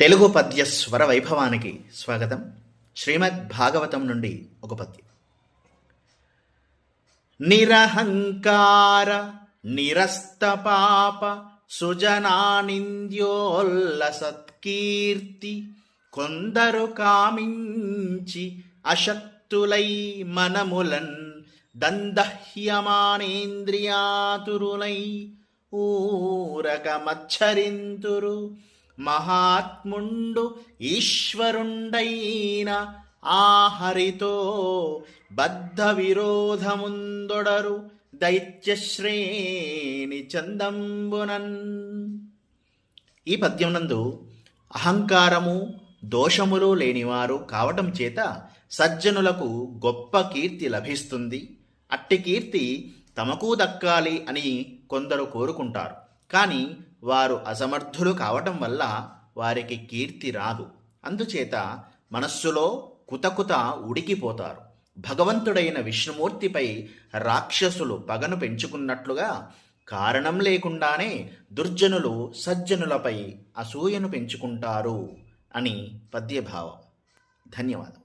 తెలుగు పద్య స్వర వైభవానికి స్వాగతం. శ్రీమద్ భాగవతం నుండి ఒక పద్యం. నిరహంకార నిరస్తపాప సుజనానింద్యోల్లసత్కీర్తి కొందరు కామించి అశక్తులై మనములన్ దందహ్యమానేంద్రియాతురులై ఊరక మచ్చరింతురు. మహాత్ముండు ఈశ్వరుండైన ఆహరితో బద్ధ విరోధముందొడరు దైత్యశ్రేణి చందంబునన్. ఈ పద్యం నందు అహంకారము దోషములు లేనివారు కావటం చేత సజ్జనులకు గొప్ప కీర్తి లభిస్తుంది. అట్టి కీర్తి తమకు దక్కాలి అని కొందరు కోరుకుంటారు. కానీ వారు అసమర్థులు కావటం వల్ల వారికి కీర్తి రాదు. అందుచేత మనస్సులో కుతకుత ఉడికిపోతారు. భగవంతుడైన విష్ణుమూర్తిపై రాక్షసులు పగను పెంచుకున్నట్లుగా కారణం లేకుండానే దుర్జనులు సజ్జనులపై అసూయను పెంచుకుంటారు అని పద్యభావం. ధన్యవాదం.